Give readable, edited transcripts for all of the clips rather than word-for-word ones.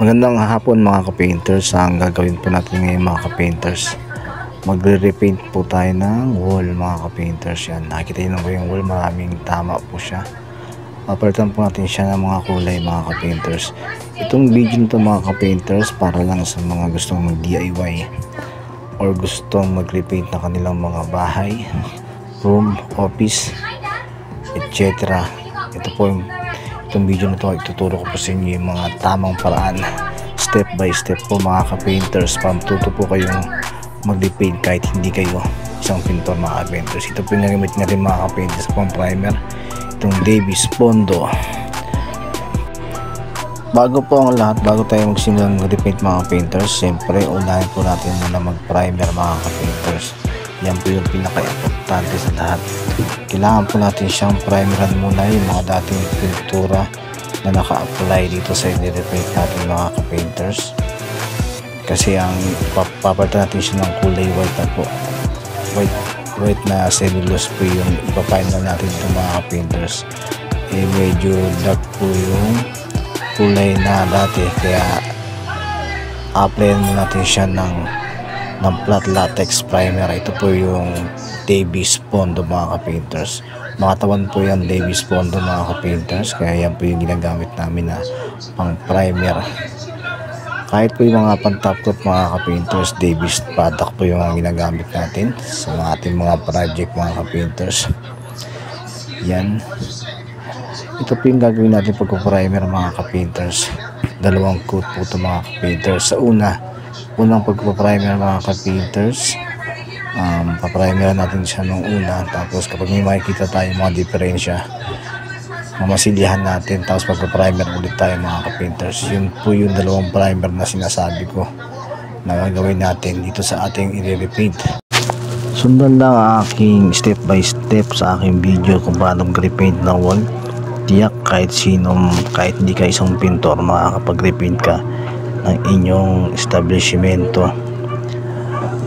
Magandang hapon mga ka-painters. Ang gagawin po natin ngayon mga ka-painters, magre-repaint po tayo ng wall mga ka-painters. Yan, nakikita nyo na po yung wall, maraming tama po siya. Papalitan po natin siya ng mga kulay mga ka-painters. Itong video nito mga ka-painters para lang sa mga gustong mag-DIY or gustong mag-repaint na kanilang mga bahay, room, office, etc. Ito po itong video na ito, ituturo ko po sa inyo yung mga tamang paraan, step by step po mga ka-painters, para matuto po kayong mag-repaint kahit hindi kayo isang pintor mga ka-painters. Ito po yung nagamit natin mga ka-painters pang primer, itong Davis Bondo. Bago po ang lahat, bago tayo magsimulang mag-repaint mga ka-painters, siyempre unahin po natin muna mag-primer mga ka-painters. Yan po yung pinaka-importante sa lahat. Kailangan po natin siyang primeran muna yung mga dating pintura na naka-apply dito sa i-repaint natin mga ka-painters. Kasi ang papalitan natin siya ng kulay white na po. White na cellulose po yung ipapainal natin ito mga ka-painters. Medyo dark po yung kulay na dati, kaya applyan natin siya ng flat latex primer. Ito po yung Davis Bondo mga ka-painters. Makatawan po yan Davis Bondo mga ka-painters, kaya yan po yung ginagamit namin na pang primer. Kahit po yung mga pang top coat mga ka-painters, Davis product po yung ginagamit natin sa ating mga project mga ka-painters. Yan, ito po yung gagawin natin pagpa-primer mga ka-painters. Dalawang coat po ito mga ka-painters. Sa unang pagpa-primer mga ka-painters, paprimeran natin siya nung una, tapos kapag may makikita tayo mga diferensya, mamasilyahan natin, tapos pagpa-primer ulit tayo mga ka-painters. Yun po yung dalawang primer na sinasabi ko na gagawin natin dito sa ating i-repaint. Sundan lang ang aking step by step sa aking video kung paano mag-repaint ng wall. Tiyak kahit hindi ka isang pintor, makakapag-repaint ka ng inyong establishmento.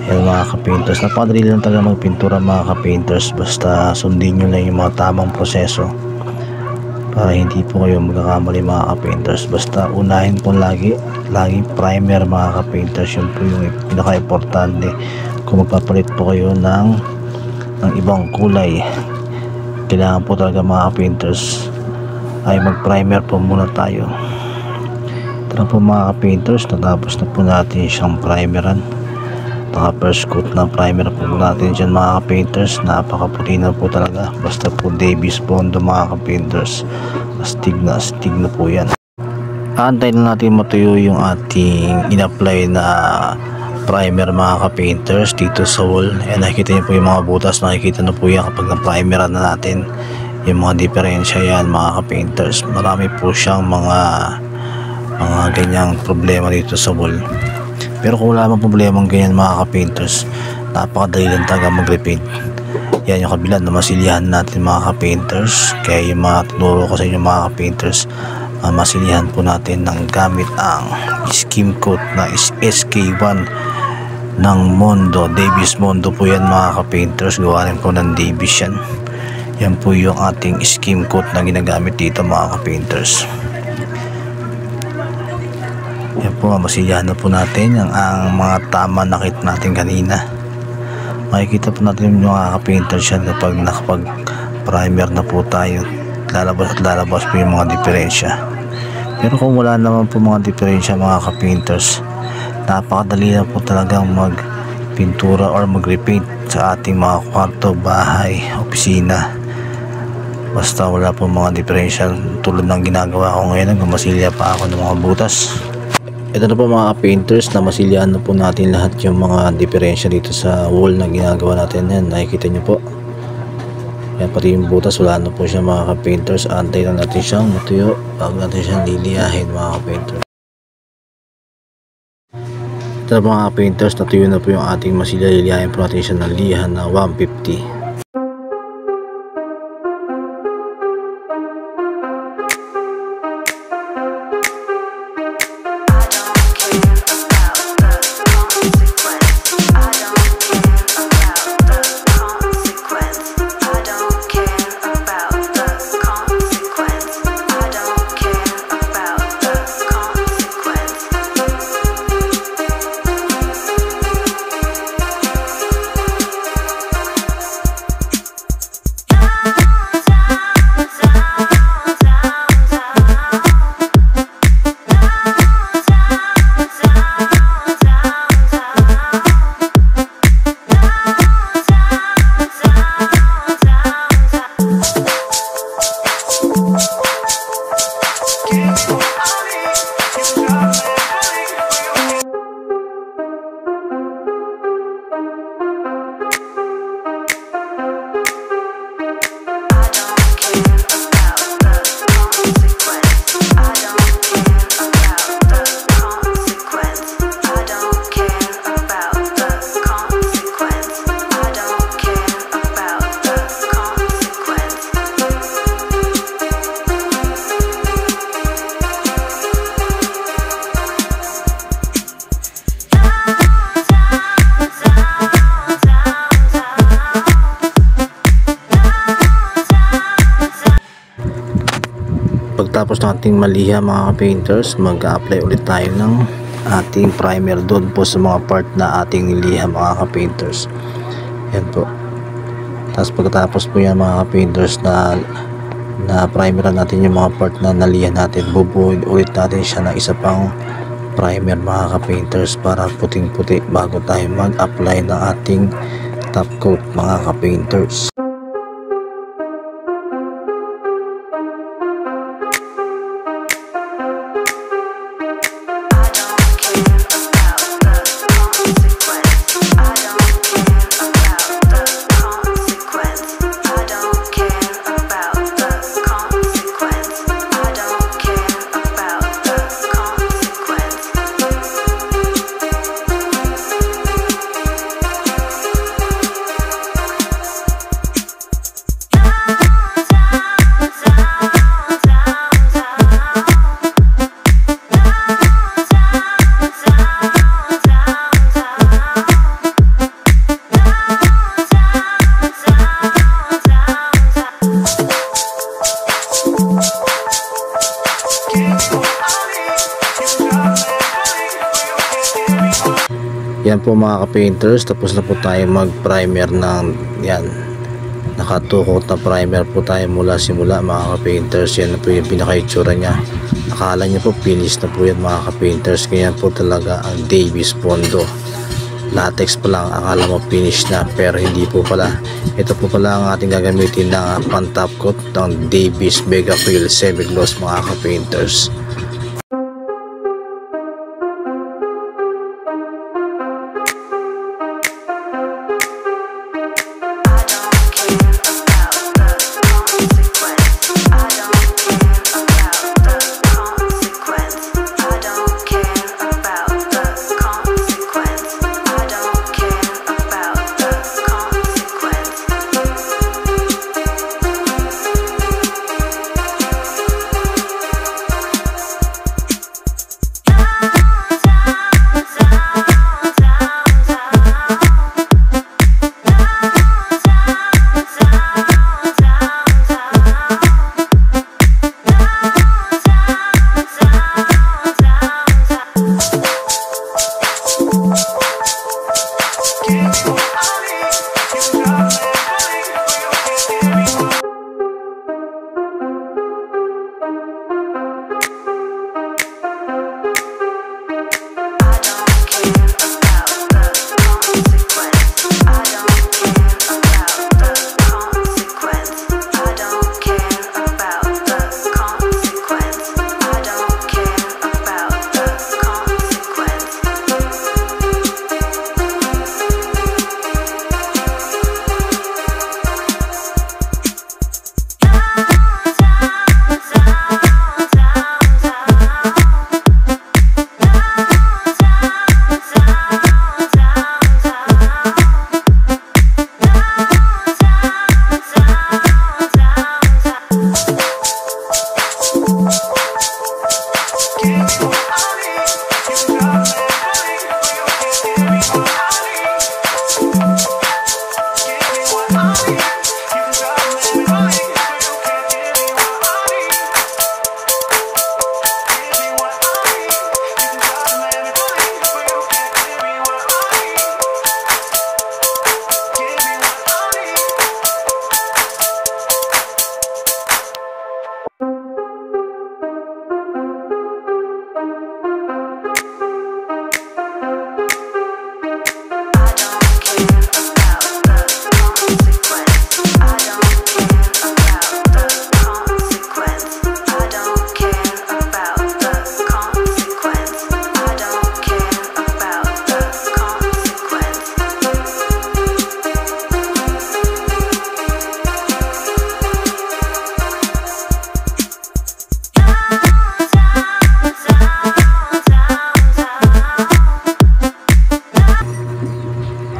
Yan mga ka-painters, napakadali lang talaga magpintura mga ka-painters, basta sundin nyo lang yung mga tamang proseso para hindi po kayo magkakamali mga ka-painters. Basta unahin po lagi primer mga ka-painters. Yun po yung pinaka-importante. Kung magpapalit po kayo ng ibang kulay, kailangan po talaga mga ka-painters ay mag-primer po muna tayo. Ito po mga ka-painters, natapos na po natin siyang primeran. Naka first coat na primer po natin dyan mga ka-painters. Napakaputi na po talaga, basta po Davis Bondo mga ka-painters. Astig na po yan. Aantayin na natin matuyo yung ating in-apply na primer mga ka-painters dito sa wall. Nakikita niyo po yung mga butas, nakikita na po yan kapag na-primeran na natin yung mga diferensya yan mga ka-painters. Marami po siyang mga ganyang problema dito sa wall, pero kung wala mang problema ganyan mga ka-painters, napakadali lang talaga mag-repaint. Yan yung kabila na masilyahan natin mga ka-painters, kaya yung mga tinuro ko sa inyo mga ka-painters, masilyahan po natin ng gamit ang skim coat na SK1 ng Mondo, Davis Mondo po yan mga ka-painters. Gawa rin po ng Davis yan. Yan po yung ating skim coat na ginagamit dito mga ka-painters. Yan po, masiyahan na po natin ang mga tama nakita natin kanina. Makikita po natin yung mga ka-painters yan kapag nakapag-primer na po tayo. Lalabas po yung mga diferensya. Pero kung wala naman po mga diferensya mga ka-painters, napakadali na po talagang magpintura or mag-repaint sa ating mga kwarto, bahay, opisina. Basta wala po mga diferensya tulad ng ginagawa ko ngayon, nagmamasilya pa ako ng mga butas. Ito na po mga painters, na masilyahan na po natin lahat yung mga diferensya dito sa wall na ginagawa natin. Yan, nakikita nyo po. Yan, pati yung butas wala na po siya mga ka-painters. Antay lang natin siyang matuyo bago natin siyang liliyahin mga ka-painters. Ito na po mga painters, natuyo na po yung ating masilya. Liliyahin po natin siya ng lihan na 150. Consequence. ating maliha mga painters, mag-apply ulit tayo ng ating primer doon po sa mga part na ating niliha mga painters. Yan po. Tapos pagkatapos po yan mga painters na primeran natin yung mga part na naliha natin, bubuhin ulit natin siya ng isa pang primer mga painters para puting puti bago tayo mag-apply ng ating top coat mga painters. Yan po mga ka-painters, tapos na po tayo mag-primer ng yan. Nakatukot na primer po tayo mula simula mga ka-painters. Yan na po yung pinaka-itsura niya. Akala niyo po finish na po yan mga ka-painters. Kaya po talaga ang Davis Pondo. Latex pa lang, akala mo finish na, pero hindi po pala. Ito po pala ang ating gagamitin na pan-top coat ng Davis Mega Quill Semi-Gloss mga ka-painters.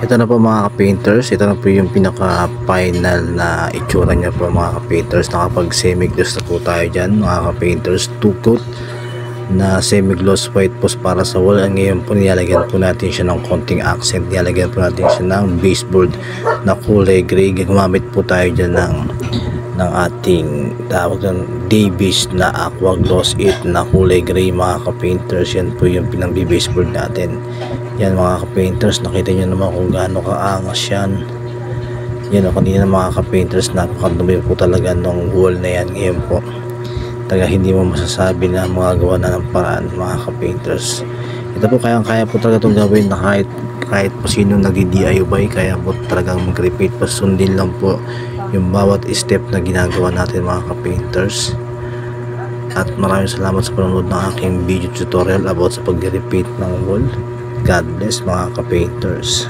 Ito na po mga ka-painters, ito na po yung pinaka final na itsura niya po mga ka-painters. Nakapag semi-gloss na po tayo dyan mga ka-painters. 2 coat na semi-gloss white post para sa wall. Ngayon po nilalagyan po natin siya ng konting accent, nilalagyan po natin siya ng baseboard na kulay gray. Gumamit po tayo dyan ng ng ating tawag ng Davis na aqua gloss 8 na kulay gray mga ka-painters. Yan po yung pinang-baseboard natin. Yan mga ka-painters, nakita nyo naman kung gaano kaangas yan. Yan o, kanina mga ka-painters, napakadumi po talaga ng wall na yan. Ngayon po talaga hindi mo masasabi na magagawa na ng paraan mga ka-painters. Ito po kaya po talaga itong gawin na kahit po sino nag-DIY, kaya po talagang mag-repeat pa, sundin lang po yung bawat step na ginagawa natin mga ka-painters. At maraming salamat sa panonood ng aking video tutorial about sa pag-repeat ng wall. God bless mga ka-painters.